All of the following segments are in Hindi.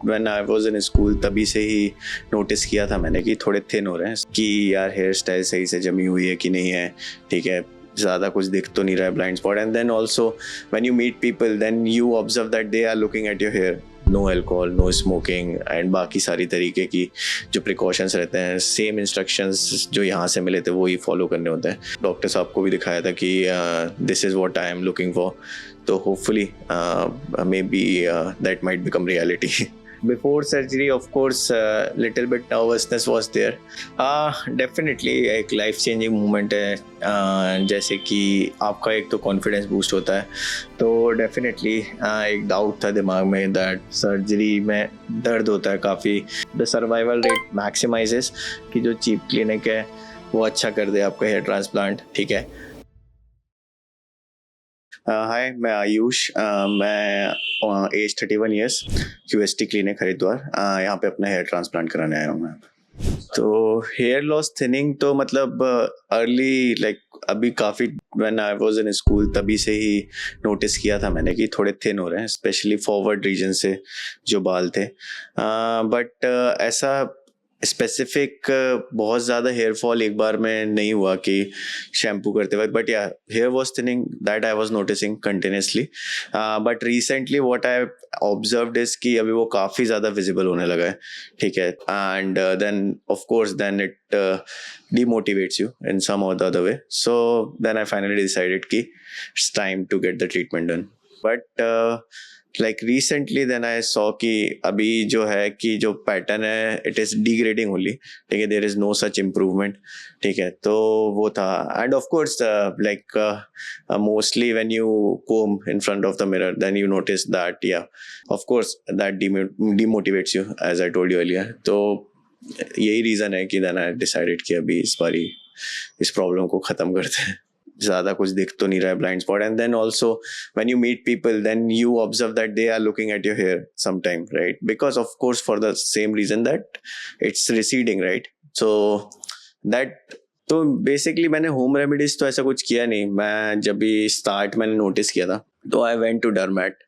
When I was in school तभी से ही नोटिस किया था मैंने कि थोड़े थिन हो रहे हैं, कि यार हेयर स्टाइल सही से जमी हुई है कि नहीं है, ठीक है, ज़्यादा कुछ दिख तो नहीं रहा है, blind spot. And then also when you meet people then you observe that they are looking at your hair. No alcohol, no smoking and बाकी सारी तरीके की जो प्रिकॉशंस रहते हैं, सेम इंस्ट्रक्शंस जो यहाँ से मिले थे वो ही फॉलो करने होते हैं. डॉक्टर साहब को भी दिखाया था कि this is what I am looking for. तो hopefully maybe that might become reality. Before surgery, of course, little bit nervousness was there. Definitely एक life changing moment है. जैसे कि आपका एक तो confidence boost होता है, तो definitely एक doubt था दिमाग में that surgery में दर्द होता है काफ़ी. The survival rate maximizes कि जो cheap clinic है वो अच्छा कर दे आपका hair transplant, ठीक है. हाय, मैं आयुष. मैं age 31 years, QST clinic Haridwar, यहाँ पे अपना हेयर ट्रांसप्लांट कराने आया हूँ मैं. तो हेयर लॉस थिनिंग तो मतलब अर्ली लाइक अभी काफ़ी when I was in school तभी से ही नोटिस किया था मैंने कि थोड़े थिन हो रहे हैं, स्पेशली फॉरवर्ड रीजन से जो बाल थे. बट ऐसा स्पेसिफिक बहुत ज़्यादा हेयर फॉल एक बार में नहीं हुआ कि शैम्पू करते वक्त. बट या hair was thinning that I was noticing continuously. But recently what I observed is कि अभी वो काफ़ी ज़्यादा विजिबल होने लगा है, ठीक है. And then of course then it demotivates you in some or the other way. So then I finally decided कि it's time to get the treatment done. But like recently then I saw कि अभी जो है कि जो पैटर्न है it is degrading only, ठीक है, there is no such improvement, ठीक है. तो वो था. And of course like mostly when you comb in front of the mirror then you notice that yeah of course that demotivates you as I told you earlier. तो यही रीज़न है कि देन आई डिसाइडेड कि अभी इस बारी इस प्रॉब्लम को ख़त्म करते हैं. ज़्यादा कुछ दिख तो नहीं रहा है, blind spot. And then also when you meet people then you observe that they are looking at your hair some time, right, because of course for the same reason that it's receding, right. So that तो बेसिकली मैंने होम रेमेडीज तो ऐसा कुछ किया नहीं. मैं जब भी स्टार्ट मैंने नोटिस किया था तो आई वेंट टू डर्मेट.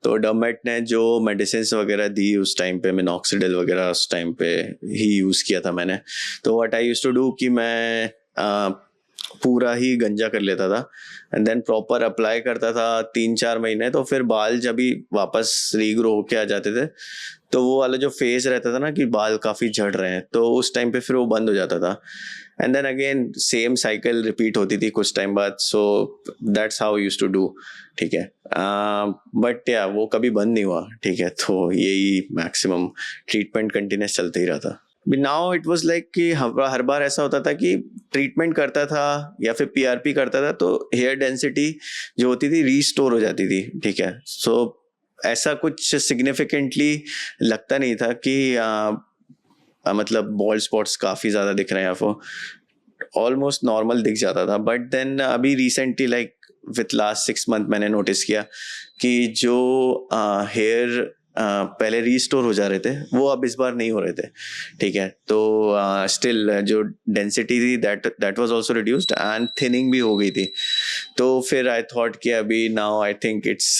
तो डर्मेट ने जो मेडिसिन वगैरह दी उस टाइम पे, मिनॉक्सिडिल वगैरह उस टाइम पे ही यूज़ किया था मैंने. तो what I used to do कि मैं पूरा ही गंजा कर लेता था एंड देन प्रॉपर अप्लाई करता था 3-4 महीने. तो फिर बाल जब भी वापस रीग्रो होके आ जाते थे तो वो वाला जो फेज रहता था ना कि बाल काफ़ी झड़ रहे हैं, तो उस टाइम पे फिर वो बंद हो जाता था. And then again same cycle repeat होती थी कुछ टाइम बाद. So that's how used to do, ठीक है. बट या वो कभी बंद नहीं हुआ, ठीक है. तो यही मैक्सिमम ट्रीटमेंट कंटिन्यूस चलते ही रहा था. नाउ इट वाज लाइक कि हर बार ऐसा होता था कि ट्रीटमेंट करता था या फिर PRP करता था तो हेयर डेंसिटी जो होती थी रीस्टोर हो जाती थी, ठीक है. सो ऐसा कुछ सिग्निफिकेंटली लगता नहीं था कि मतलब बॉल्ड स्पॉट्स काफ़ी ज़्यादा दिख रहे हैं, आपको ऑलमोस्ट नॉर्मल दिख जाता था. बट देन अभी recently like with last 6 month मैंने नोटिस किया कि जो हेयर पहले रीस्टोर हो जा रहे थे वो अब इस बार नहीं हो रहे थे, ठीक है. तो स्टिल जो डेंसिटी थी that was also reduced and thinning भी हो गई थी. तो फिर आई थॉट कि अभी now I think it's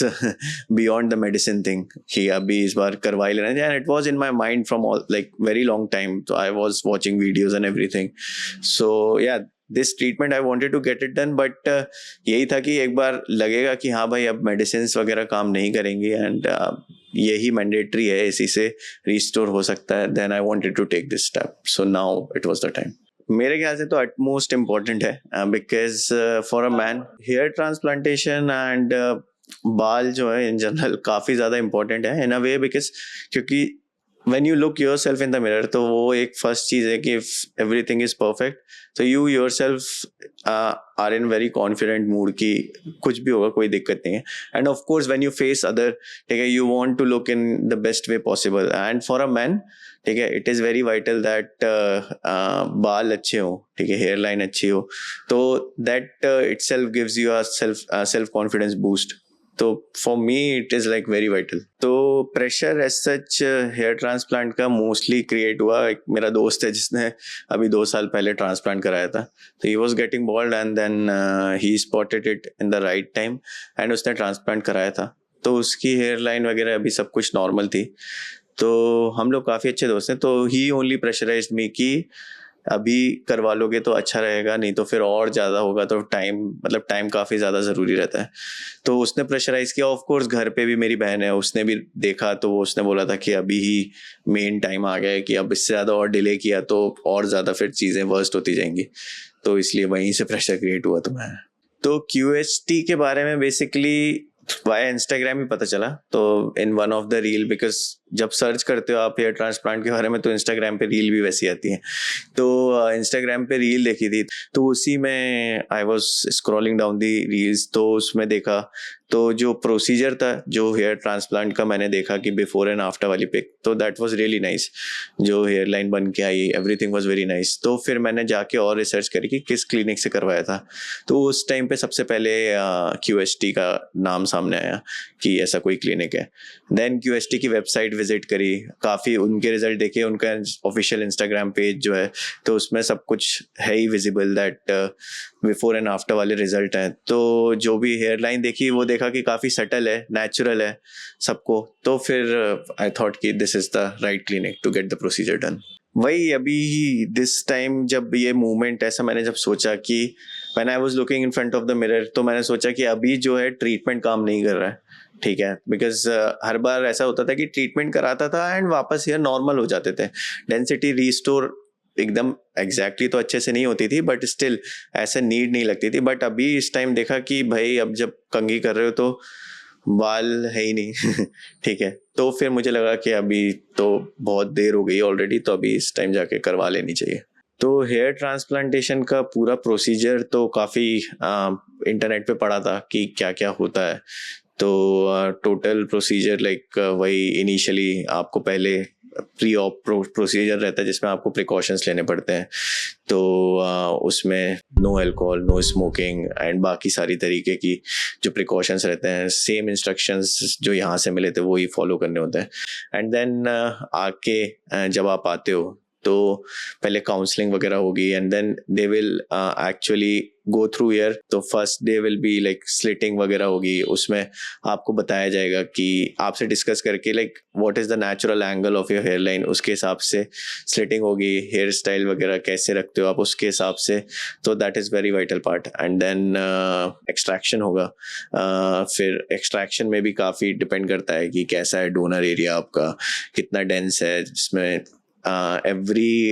beyond the medicine thing कि अभी इस बार करवा ही लेना चाहिए. And it was in my mind from like very long time. तो I was watching videos and everything. So yeah this treatment I wanted to get it done. But यही था कि एक बार लगेगा कि हाँ भाई अब मेडिसिन वगैरह काम नहीं करेंगी एंड यही मैंडेटरी है, इसी से रिस्टोर हो सकता है. Then I wanted to take this step. So now it was the time. मेरे ख्याल से तो अटमोस्ट इम्पॉर्टेंट है because for a man hair transplantation and बाल जो है इन जनरल काफ़ी ज़्यादा इम्पॉर्टेंट है इन अ वे. बिकॉज क्योंकि when you look yourself in the mirror तो वो एक फर्स्ट चीज़ है कि if everything is perfect तो you yourself are in very confident mood कि कुछ भी होगा कोई दिक्कत नहीं है. And of course when you face other, ठीक है, you want to look in the best way possible. And for a man, ठीक है, it is very vital that बाल अच्छे हो, ठीक है, हेयर लाइन अच्छी हो. तो that itself gives you a self confidence boost. तो for me it is like very vital. तो pressure as such hair transplant का मोस्टली क्रिएट हुआ. एक मेरा दोस्त है जिसने अभी 2 साल पहले ट्रांसप्लांट कराया था. तो he was getting bald and then he spotted it in the right time and उसने ट्रांसप्लांट कराया था. तो उसकी हेयर लाइन वगैरह अभी सब कुछ नॉर्मल थी. तो हम लोग काफ़ी अच्छे दोस्त हैं, तो ही ओनली प्रेशराइज्ड मी कि अभी करवा लोगे तो अच्छा रहेगा, नहीं तो फिर और ज़्यादा होगा तो टाइम काफ़ी ज़्यादा ज़रूरी रहता है। तो उसने प्रेशराइज़ किया। ऑफ कोर्स घर पे भी मेरी बहन है, उसने भी देखा, तो वो उसने बोला था कि अभी ही मेन टाइम आ गया है, कि अब इससे ज़्यादा और डिले किया तो और ज़्यादा फिर चीज़ें वर्स्ट होती जाएंगी। तो इसलिए वहीं से प्रेशर क्रिएट हुआ। तो क्यूएचटी के बारे में बेसिकली वाया इंस्टाग्राम ही पता चला। तो in one of the reel, because जब सर्च करते हो आप हेयर ट्रांसप्लांट के बारे में तो इंस्टाग्राम पे रील भी वैसी आती है। तो इंस्टाग्राम पे रील देखी थी, तो उसी में I was scrolling down the reels, तो उसमें देखा तो जो प्रोसीजर था जो हेयर ट्रांसप्लांट का, मैंने देखा कि बिफोर एंड आफ्टर वाली पिक, तो दैट वाज रियली नाइस। जो हेयर लाइन बन के आई, एवरीथिंग वाज वेरी नाइस। तो फिर मैंने जाके और रिसर्च करी कि किस क्लिनिक से करवाया था। तो उस टाइम पे सबसे पहले क्यूएचटी का नाम सामने आया कि ऐसा कोई क्लिनिक है। देन क्यूएचटी की वेबसाइट विजिट करी, काफ़ी उनके रिजल्ट देखे, उनका ऑफिशियल इंस्टाग्राम पेज जो है तो उसमें सब कुछ है ही visible, that before and after वाले रिजल्ट हैं। तो जो भी हेयर लाइन देखी वो देखा कि काफ़ी सटल है, नेचुरल है सबको। तो फिर आई थॉट कि this is the right clinic to get the procedure done. वही अभी दिस टाइम जब ये मूवमेंट, ऐसा मैंने जब सोचा कि when I was looking in front of the mirror, तो मैंने सोचा कि अभी जो है ट्रीटमेंट काम नहीं कर रहा है, ठीक है। बिकॉज हर बार ऐसा होता था कि ट्रीटमेंट कराता था एंड वापस हेयर नॉर्मल हो जाते थे, डेंसिटी रीस्टोर एकदम एग्जैक्टली तो अच्छे से नहीं होती थी, बट स्टिल ऐसे नीड नहीं लगती थी। बट अभी इस टाइम देखा कि भाई अब जब कंघी कर रहे हो तो बाल है ही नहीं ठीक है। तो फिर मुझे लगा कि अभी तो बहुत देर हो गई ऑलरेडी, तो अभी इस टाइम जाके करवा लेनी चाहिए। तो हेयर ट्रांसप्लांटेशन का पूरा प्रोसीजर तो काफ़ी इंटरनेट पे पढ़ा था कि क्या क्या होता है। तो टोटल प्रोसीजर लाइक वही, इनिशियली आपको पहले प्री ऑप प्रोसीजर रहता है जिसमें आपको प्रिकॉशंस लेने पड़ते हैं। तो उसमें no alcohol, no smoking and बाकी सारी तरीके की जो प्रिकॉशंस रहते हैं, सेम इंस्ट्रक्शंस जो यहाँ से मिले थे वो ही फॉलो करने होते हैं। एंड देन आके जब आप आते हो तो पहले काउंसलिंग वगैरह होगी, and then they will actually go through year. तो first day will be like slitting वगैरह होगी, उसमें आपको बताया जाएगा कि आपसे डिस्कस करके like what is the natural angle of your hair line, उसके हिसाब से स्लिटिंग होगी। हेयर स्टाइल वगैरह कैसे रखते हो आप उसके हिसाब से, तो that is very vital part. And then extraction होगा। फिर एक्सट्रैक्शन में भी काफ़ी डिपेंड करता है कि कैसा है डोनर एरिया आपका, कितना डेंस है, जिसमें एवरी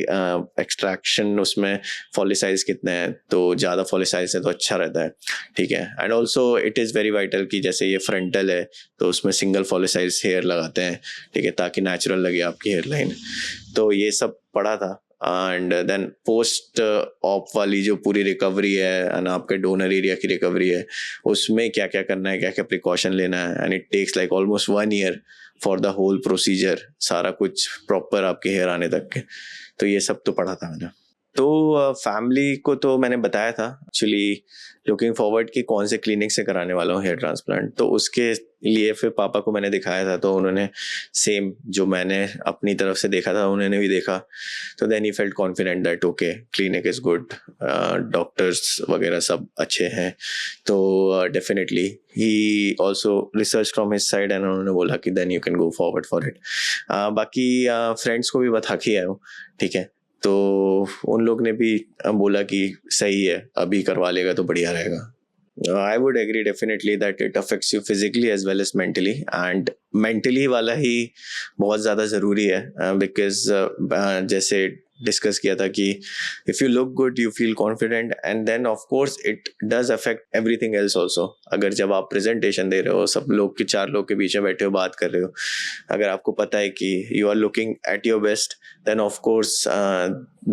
एक्सट्रैक्शन उसमें फॉलिसाइज कितने हैं, तो ज़्यादा फॉलिसाइज है तो अच्छा रहता है, ठीक है। And also it is very vital कि जैसे ये फ्रंटल है तो उसमें सिंगल फॉलिसाइज हेयर लगाते हैं, ठीक है, ताकि नेचुरल लगे आपकी हेयर लाइन। तो ये सब पढ़ा था। एंड देन पोस्ट ऑप वाली जो पूरी रिकवरी है एंड आपके डोनर एरिया की रिकवरी है, उसमें क्या क्या करना है, क्या क्या प्रिकॉशन लेना है, and it takes like almost 1 year for the whole procedure, सारा कुछ प्रॉपर आपके हेयर आने तक के। तो ये सब तो पढ़ा था मैंने। तो फैमिली को तो मैंने बताया था एक्चुअली, लुकिंग फॉरवर्ड कि कौन से क्लिनिक से कराने वाला हूँ हेयर ट्रांसप्लांट। तो उसके लिए फिर पापा को मैंने दिखाया था, तो उन्होंने सेम जो मैंने अपनी तरफ से देखा था उन्होंने भी देखा। तो then he felt confident that okay clinic is good, doctors वगैरह सब अच्छे हैं। तो definitely he also research from his side and उन्होंने बोला कि then you can go forward for it. बाकी फ्रेंड्स को भी बता के आया हूँ, ठीक है। तो उन लोग ने भी बोला कि सही है, अभी करवा लेगा तो बढ़िया रहेगा। I would agree definitely that it affects you physically as well as mentally, and mentally वाला ही बहुत ज़्यादा ज़रूरी है, because जैसे डिस्कस किया था कि if you look good you feel confident, and then of course it does affect everything else also। अगर जब आप प्रेजेंटेशन दे रहे हो, सब लोग के 4 लोग के बीच में बैठे हो, बात कर रहे हो, अगर आपको पता है कि you are looking at your best, then of course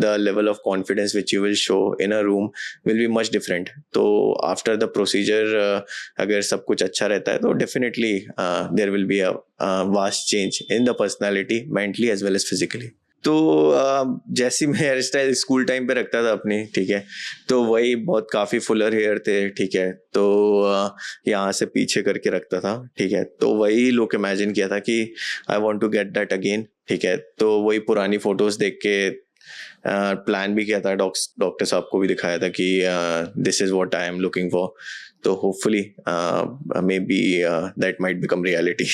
the level of confidence which you will show in a room will be much different। तो after the procedure अगर सब कुछ अच्छा रहता है तो definitely there will be a vast change in the personality mentally as well as physically। तो जैसी मैं हेयर स्टाइल स्कूल टाइम पे रखता था अपनी, ठीक है, तो वही बहुत काफ़ी फुलर हेयर थे, ठीक है। तो यहाँ से पीछे करके रखता था, ठीक है। तो वही लोग इमेजिन किया था कि I want to get that again, ठीक है। तो वही पुरानी फोटोज देख के प्लान भी किया था, डॉक्टर साहब को भी दिखाया था कि this is what I am looking for. तो hopefully maybe that might become reality.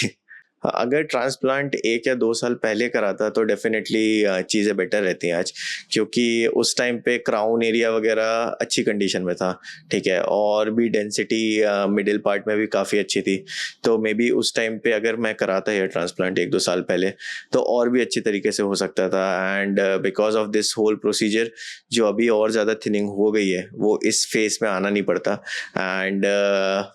अगर ट्रांसप्लांट 1 या 2 साल पहले करा था तो डेफ़िनेटली चीज़ें बेटर रहती हैं आज, क्योंकि उस टाइम पे क्राउन एरिया वग़ैरह अच्छी कंडीशन में था, ठीक है? और भी डेंसिटी मिडल पार्ट में भी काफ़ी अच्छी थी। तो मे बी उस टाइम पे अगर मैं कराता हेयर ट्रांसप्लांट 1-2 साल पहले, तो और भी अच्छी तरीके से हो सकता था। And because of this whole procedure जो अभी और ज़्यादा थिनिंग हो गई है, वो इस फ़ेज़ में आना नहीं पड़ता। एंड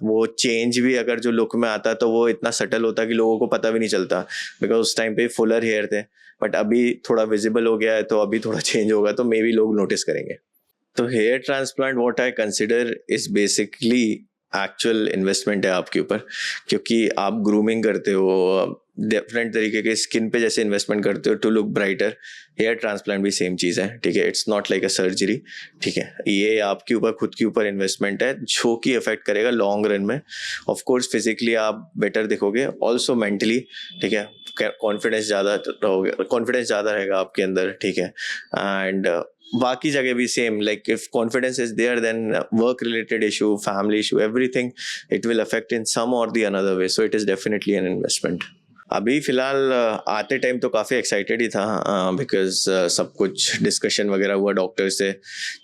वो चेंज भी अगर जो लुक में आता तो वो इतना सटल होता कि लोगों को पता भी नहीं चलता, बिकॉज उस टाइम पे फुलर हेयर थे। बट अभी थोड़ा विजिबल हो गया है तो अभी थोड़ा चेंज होगा तो मे बी लोग नोटिस करेंगे। तो hair transplant what I consider is basically actual investment है आपके ऊपर, क्योंकि आप ग्रूमिंग करते हो डिफरेंट तरीके के स्किन पे जैसे इन्वेस्टमेंट करते हो to look brighter, hair transplant भी सेम चीज़ है, ठीक है? It's not like a surgery, ठीक है? ये आपके ऊपर खुद के ऊपर इन्वेस्टमेंट है जो कि अफेक्ट करेगा लॉन्ग रन में। ऑफ कोर्स फिजिकली आप बेटर दिखोगे, ऑल्सो मेंटली, ठीक है? कॉन्फिडेंस ज़्यादा रहोगे, कॉन्फिडेंस ज़्यादा रहेगा आपके अंदर, ठीक है? एंड बाकी जगह भी same, like if confidence is there then work related issue, family issue, everything it will affect in some और the another way, so it is definitely an investment. अभी फिलहाल आते टाइम तो काफ़ी एक्साइटेड ही था, बिकॉज सब कुछ डिस्कशन वगैरह हुआ डॉक्टर से,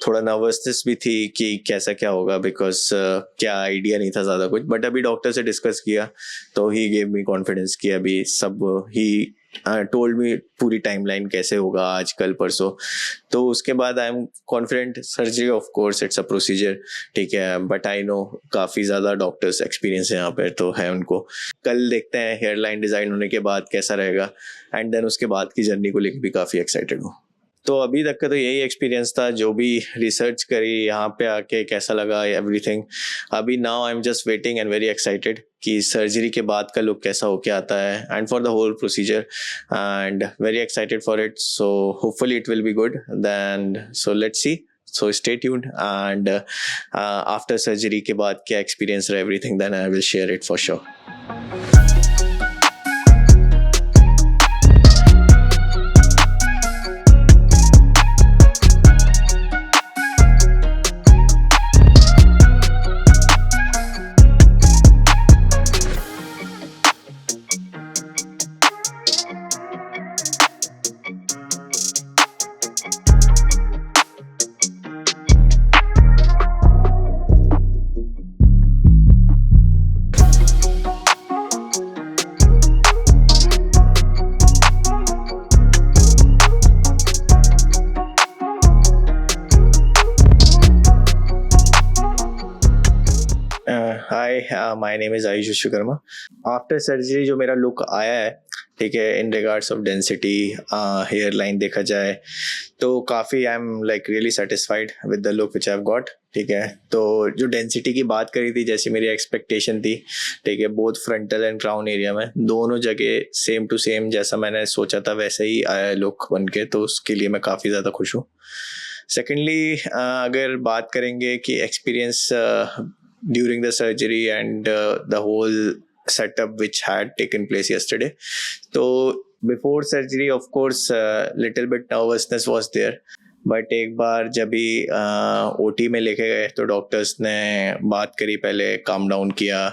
थोड़ा नर्वसनेस भी थी कि कैसा क्या होगा, बिकॉज क्या आइडिया नहीं था ज़्यादा कुछ। बट अभी डॉक्टर से डिस्कस किया तो ही गेव मी कॉन्फिडेंस कि अभी सब ही टोल्ड मी पूरी टाइमलाइन कैसे होगा, आज कल परसों। तो उसके बाद I am confident. Surgery of course it's a procedure, ठीक है, बट आई नो काफ़ी ज़्यादा डॉक्टर्स एक्सपीरियंस है यहाँ पे तो है उनको। कल देखते हैं हेयर लाइन डिज़ाइन होने के बाद कैसा रहेगा, एंड देन उसके बाद की जर्नी को लेकर भी काफ़ी एक्साइटेड हूँ। तो अभी तक का तो यही एक्सपीरियंस था, जो भी रिसर्च करी यहाँ पे आके कैसा लगा एवरीथिंग। अभी now I am just waiting and very excited कि सर्जरी के बाद का लुक कैसा होके आता है, and for the whole procedure, and very excited for it. So hopefully it will be good then, so let's see. So stay tuned, and after surgery के बाद क्या experience रहा everything, then I will share it for sure. Hi, my name is Ayush Vishwakarma. After surgery जो मेरा लुक आया है, ठीक है, in regards of density, hair line देखा जाए तो काफ़ी I am like really satisfied with the look which I have got, ठीक है। तो जो डेंसिटी की बात करी थी, जैसी मेरी एक्सपेक्टेशन थी, ठीक है, both frontal and crown area में दोनों जगह सेम टू सेम जैसा मैंने सोचा था वैसे ही आया लुक बन के, तो उसके लिए मैं काफ़ी ज़्यादा खुश हूँ। सेकेंडली, अगर बात करेंगे कि experience during the surgery and the whole setup which had taken place yesterday. So before surgery, of course, little bit nervousness was there. But एक बार जब भी ओटी में लेके गए तो डॉक्टर्स ने बात करी, पहले काम डाउन किया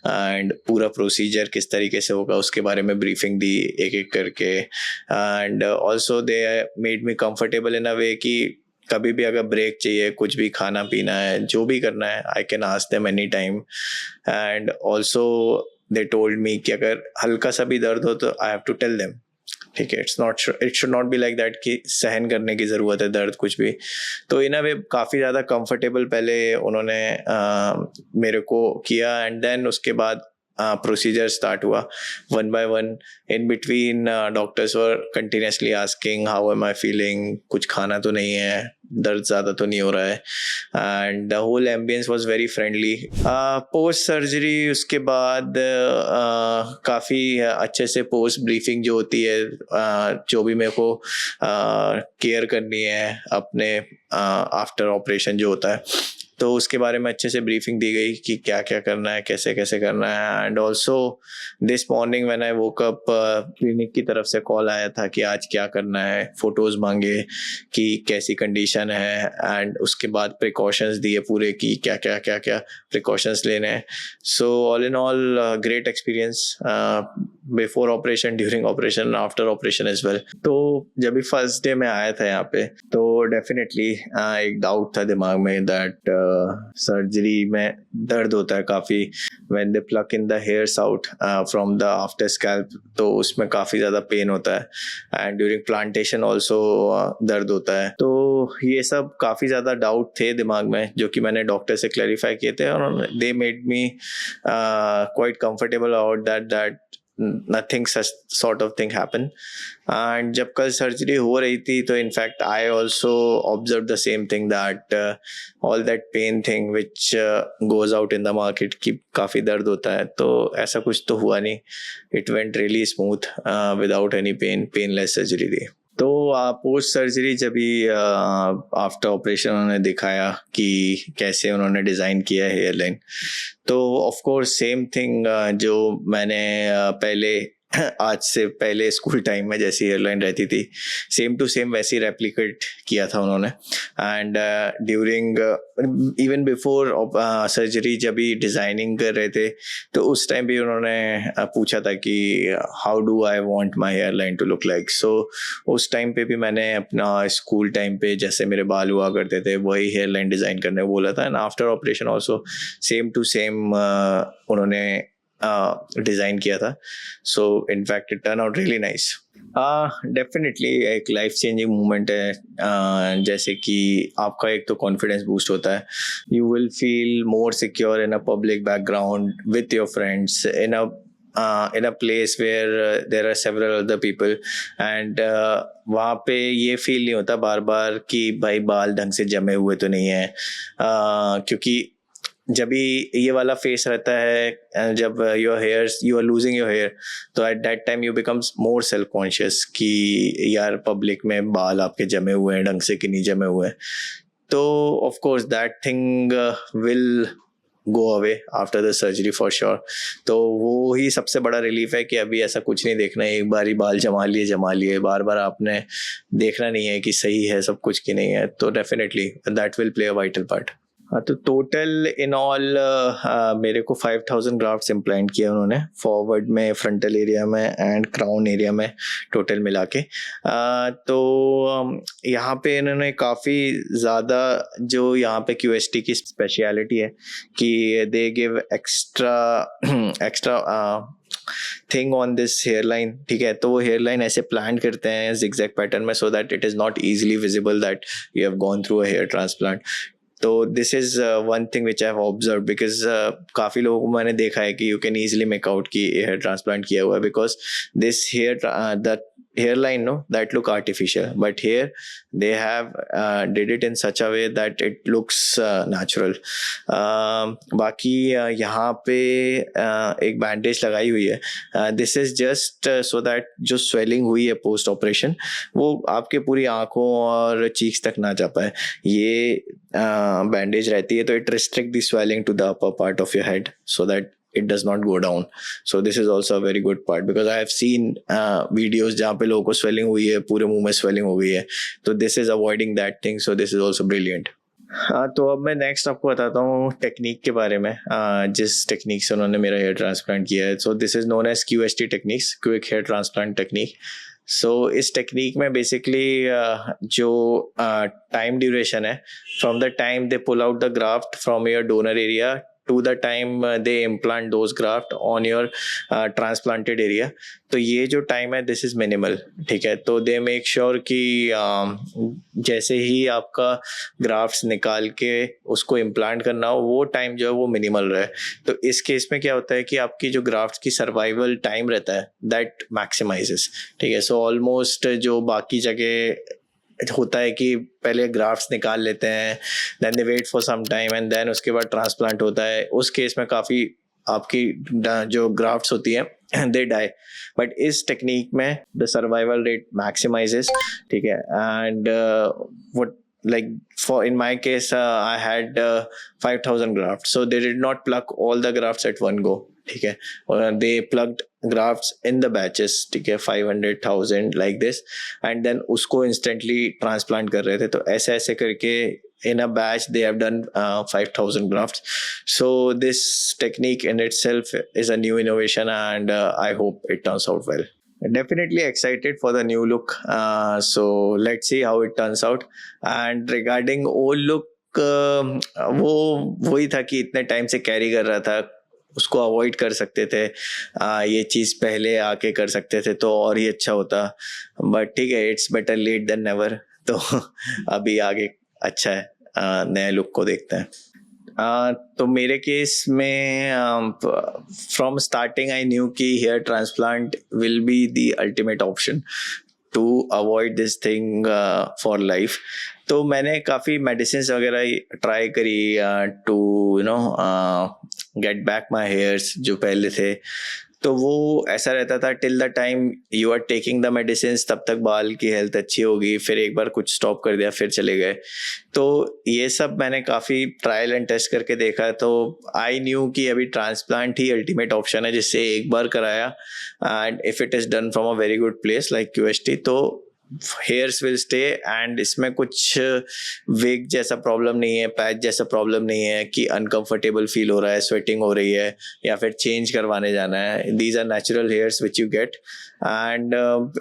एंड पूरा प्रोसीजर किस तरीके से होगा उसके बारे में ब्रीफिंग दी एक एक करके, and also they made me comfortable in a way कि कभी भी अगर ब्रेक चाहिए, कुछ भी खाना पीना है, जो भी करना है, I can ask them any time. And also they told me कि अगर हल्का सा भी दर्द हो तो I have to tell them, ठीक है। It should not be like that कि सहन करने की ज़रूरत है दर्द कुछ भी। तो इन अ वे काफ़ी ज़्यादा कंफर्टेबल पहले उन्होंने मेरे को किया, एंड देन उसके बाद प्रोसीजर स्टार्ट हुआ one by one. In between doctors were continuously asking how am I feeling, कुछ खाना तो नहीं है, दर्द ज़्यादा तो नहीं हो रहा है, and the whole ambience was very friendly. Post surgery उसके बाद काफ़ी अच्छे से पोस्ट ब्रीफिंग जो होती है, जो भी मेरे को केयर करनी है अपने आफ्टर ऑपरेशन जो होता है, तो उसके बारे में अच्छे से ब्रीफिंग दी गई कि क्या क्या करना है, कैसे कैसे करना है. And also this morning when I woke up, clinic की तरफ से कॉल आया था कि आज क्या करना है, फोटोज मांगे कि कैसी कंडीशन है, एंड उसके बाद प्रिकॉशंस दिए पूरे कि क्या क्या क्या क्या प्रिकॉशंस लेने हैं. So all in all great experience before operation, during operation, after operation as well. तो जब भी फर्स्ट डे में आया था यहाँ पे, तो डेफिनेटली एक डाउट था दिमाग में दैट सर्जरी में दर्द होता है काफ़ी when they pluck in the hairs out from the after scalp. तो उसमें काफ़ी ज़्यादा पेन होता है एंड ड्यूरिंग प्लांटेशन ऑल्सो दर्द होता है. तो ये सब काफ़ी ज़्यादा डाउट थे दिमाग में जो कि मैंने डॉक्टर से क्लैरिफाई किए थे, और दे made me quite comfortable about that nothing such sort of thing happen. And जब कल सर्जरी हो रही थी तो in fact I also observe the same thing that all that pain thing which goes out in the market कि काफ़ी दर्द होता है, तो ऐसा कुछ तो हुआ नहीं. It went really smooth without any pain, painless surgery थी. तो पोस्ट सर्जरी जब भी आफ्टर ऑपरेशन उन्होंने दिखाया कि कैसे उन्होंने डिज़ाइन किया है हेयरलाइन, तो ऑफ कोर्स सेम थिंग जो मैंने पहले आज से पहले स्कूल टाइम में जैसी एयरलाइन रहती थी, सेम टू सेम वैसी रेप्लिकेट किया था उन्होंने. And during even before surgery जब भी डिज़ाइनिंग कर रहे थे, तो उस टाइम भी उन्होंने पूछा था कि how do I want my hairline to look like. So उस टाइम पे भी मैंने अपना स्कूल टाइम पे जैसे मेरे बाल हुआ करते थे वही हेयरलाइन डिज़ाइन करने बोला था. And after operation also same to same उन्होंने डिज़ाइन किया था. So in fact it turn out really nice. Definitely एक लाइफ चेंजिंग मोमेंट है. जैसे कि आपका एक तो कॉन्फिडेंस बूस्ट होता है, you will feel more secure in a public background with your friends in a place where there are several other people, and वहाँ पे ये फील नहीं होता बार बार कि भाई बाल ढंग से जमे हुए तो नहीं है. क्योंकि जब भी ये वाला फेस रहता है, जब you are losing your hair, तो at that time you becomes more self conscious कि यार पब्लिक में बाल आपके जमे हुए हैं ढंग से कि नहीं जमे हुए हैं. तो of course that thing will go away after the surgery for sure. तो वो ही सबसे बड़ा रिलीफ है कि अभी ऐसा कुछ नहीं देखना है, एक बार ही बाल जमा लिए, बार बार आपने देखना नहीं है कि सही है सब कुछ कि नहीं है. तो definitely that will play a vital part. तो टोटल इन ऑल मेरे को 5000 ग्राफ्ट्स इम्प्लांट किया उन्होंने, फॉरवर्ड में, फ्रंटल एरिया में एंड क्राउन एरिया में टोटल मिला के. तो यहाँ पे इन्होंने काफ़ी ज़्यादा, जो यहाँ पे QST की स्पेशलिटी है कि they give extra thing on this hairline. ठीक है, तो वो हेयरलाइन ऐसे प्लान करते हैं जिगजैग पैटर्न में, so that it is not easily visible that you have gone through a hair transplant. तो this is one thing which I have observe, because काफ़ी लोगों को मैंने देखा है कि you can easily make out कि हेयर ट्रांसप्लांट किया हुआ है, because this the hairline that look artificial, but here they have did it in such a way that it looks natural. बाकी यहाँ पे एक बैंडेज लगाई हुई है. This is just so that जो स्वेलिंग हुई है पोस्ट ऑपरेशन वो आपके पूरी आंखों और चीक्स तक ना जा पाए. ये बैंडेज रहती है तो it restrict the swelling to the upper part of your head so that it does not go down. So this is also a very good part, because I have seen videos जहाँ पे लोगों को swelling हुई है, पूरे मुंह में swelling हो गई है. तो this is avoiding that thing, so this is also brilliant. हाँ, तो अब मैं नेक्स्ट आपको बताता हूँ टेक्निक के बारे में, जिस टेक्निक से उन्होंने मेरा हेयर ट्रांसप्लांट किया है. So this is known as QST techniques, quick hair transplant technique. So इस टेक्निक में बेसिकली जो टाइम ड्यूरेशन है from the time they pull out the graft from your donor area to the time they implant those graft on your transplanted area, तो ये जो टाइम है दिस इज़ मिनिमल. ठीक है, तो दे मेक श्योर कि जैसे ही आपका ग्राफ्ट्स निकाल के उसको इम्प्लांट करना हो वो टाइम जो है वो मिनिमल रहे. तो इस केस में क्या होता है कि आपकी जो ग्राफ्ट्स की सर्वाइवल टाइम रहता है दैट मैक्सिमाइजेस. ठीक है, सो ऑलमोस्ट जो बाकी जगह होता है कि पहले ग्राफ्ट्स निकाल लेते हैं, then they wait for some time and then उसके बाद ट्रांसप्लांट होता है, उस केस में काफ़ी आपकी जो ग्राफ्ट्स होती हैं दे डाई. बट इस टेक्निक में द सर्वाइवल रेट मैक्सिमाइजेस. ठीक है, and what like for in my case, I had 5,000 grafts, so they did not pluck all the grafts at one go. ठीक है, और they plucked grafts in the batches, ठीक है, 500,000 like this, and then उसको instantly transplant कर रहे थे. तो ऐसे ऐसे करके in a batch they have done 5,000 grafts. So this technique in itself is a new innovation, and I hope it turns out well. Definitely excited for the new look. So let's see how it turns out. And regarding old look, वो वही था कि इतने टाइम से कैरी कर रहा था, उसको अवॉइड कर सकते थे. ये चीज़ पहले आके कर सकते थे तो और ही अच्छा होता, बट ठीक है, it's better late than never. तो अभी आगे अच्छा है, नए लुक को देखते हैं. तो मेरे केस में फ्रॉम स्टार्टिंग आई न्यू कि hair transplant will be the ultimate option to avoid this thing for life. तो मैंने काफ़ी मेडिसिन वगैरह ट्राई करी to get back my hairs जो पहले थे. तो वो ऐसा रहता था till the time you are taking the medicine, तब तक बाल की हेल्थ अच्छी होगी. फिर एक बार कुछ स्टॉप कर दिया, फिर चले गए. तो ये सब मैंने काफ़ी ट्रायल एंड टेस्ट करके देखा. तो आई न्यू कि अभी ट्रांसप्लांट ही अल्टीमेट ऑप्शन है, जिससे एक बार कराया and if it is done from a very good place like QST, तो हेयर्स विल स्टे. एंड इसमें कुछ विग जैसा प्रॉब्लम नहीं है, पैच जैसा प्रॉब्लम नहीं है कि अनकंफर्टेबल फील हो रहा है, स्वेटिंग हो रही है या फिर चेंज करवाने जाना है. These are natural hairs which you get and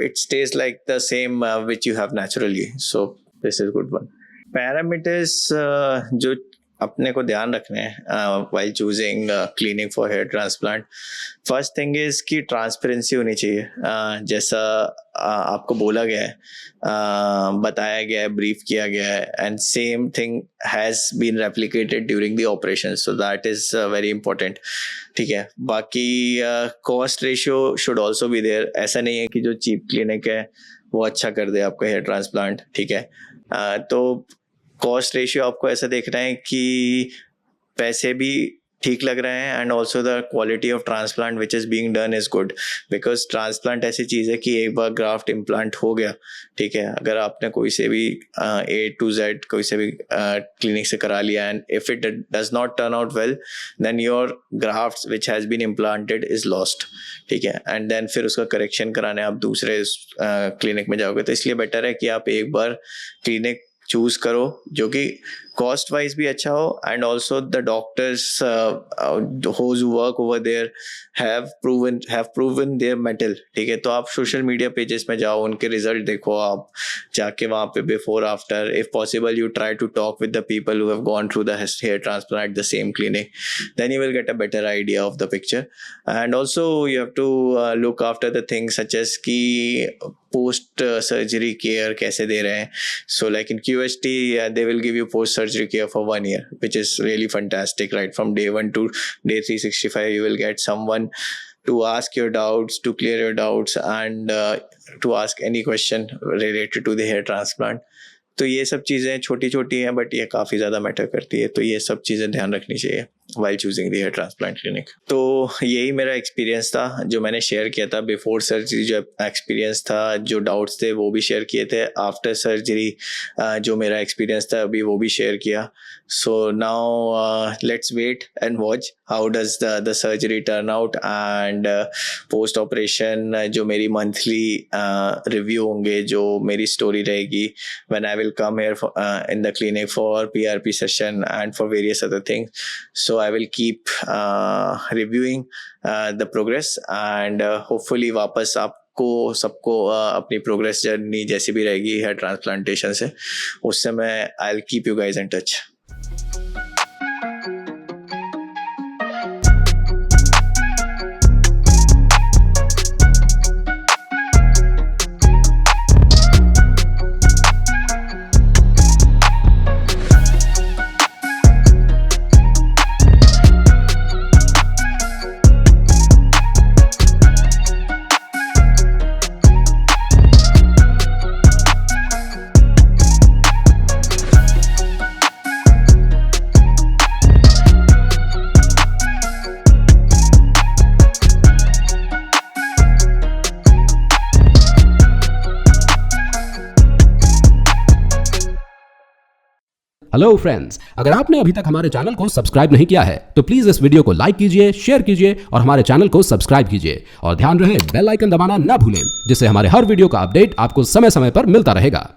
it stays like the same which you have naturally. So this is good one. Parameters जो अपने को ध्यान रखने हैं while choosing cleaning for hair transplant. First thing is कि ट्रांसपेरेंसी होनी चाहिए. जैसा आपको बोला गया है, बताया गया है, ब्रीफ किया गया है, and same thing has been replicated during the operation. So that is very important. ठीक है, बाकी cost ratio should also be there. ऐसा नहीं है कि जो चीप क्लिनिक है वो अच्छा कर दे आपका हेयर ट्रांसप्लांट. ठीक है, तो कॉस्ट रेशियो आपको ऐसा देखना है कि पैसे भी ठीक लग रहे हैं and also the quality of transplant which is being done is good. Because transplant ऐसी चीज़ है कि एक बार ग्राफ्ट इम्प्लांट हो गया, ठीक है, अगर आपने कोई से भी A to Z कोई से भी क्लिनिक से करा लिया and if it does not turn out well then your graft which has been implanted is lost. ठीक है, एंड देन फिर उसका करेक्शन कराने आप दूसरे क्लिनिक में जाओगे. तो इसलिए बेटर है कि आप एक बार क्लिनिक चूज करो जो कि कॉस्ट वाइज भी अच्छा हो and also the doctors who work over there have proven their mettle. ठीक है, तो आप सोशल मीडिया पेजेस में जाओ, उनके रिजल्ट देखो, आप जाके वहाँ पे before after, if possible you try to talk with the people who have gone through the hair transplant at the same clinic, then you will get a better idea of the picture. And also you have to look after the things such as कि पोस्ट सर्जरी केयर कैसे दे रहे हैं. सो लाइक इन QST they will give you post surgery care for 1 year, which is really fantastic. Right from day 1 to day 365 you will get someone to ask your doubts, to clear your doubts, and to ask any question related to the hair transplant. तो ये सब चीज़ें छोटी छोटी हैं बट ये काफ़ी ज़्यादा मैटर करती है. तो ये सब चीज़ें ध्यान रखनी चाहिए while choosing the hair transplant clinic. तो यही मेरा एक्सपीरियंस था जो मैंने शेयर किया था. बिफोर सर्जरी जो एक्सपीरियंस था, जो डाउट्स थे वो भी शेयर किए थे. आफ्टर सर्जरी जो मेरा एक्सपीरियंस था अभी वो भी शेयर किया. So now let's wait and watch how does the surgery turn out and post operation जो मेरी मंथली रिव्यू होंगे, जो मेरी स्टोरी रहेगी when I will come here for, in the clinic for PRP session and for various other things. So I will keep reviewing the progress and hopefully वापस आपको सबको अपनी प्रोग्रेस जर्नी जैसी भी रहेगी हेयर ट्रांसप्लांटेशन से, उस समय I'll keep you guys in touch. Hello friends, अगर आपने अभी तक हमारे चैनल को सब्सक्राइब नहीं किया है तो प्लीज इस वीडियो को लाइक कीजिए, शेयर कीजिए और हमारे चैनल को सब्सक्राइब कीजिए और ध्यान रहे बेल आइकन दबाना ना भूलें, जिससे हमारे हर वीडियो का अपडेट आपको समय समय पर मिलता रहेगा।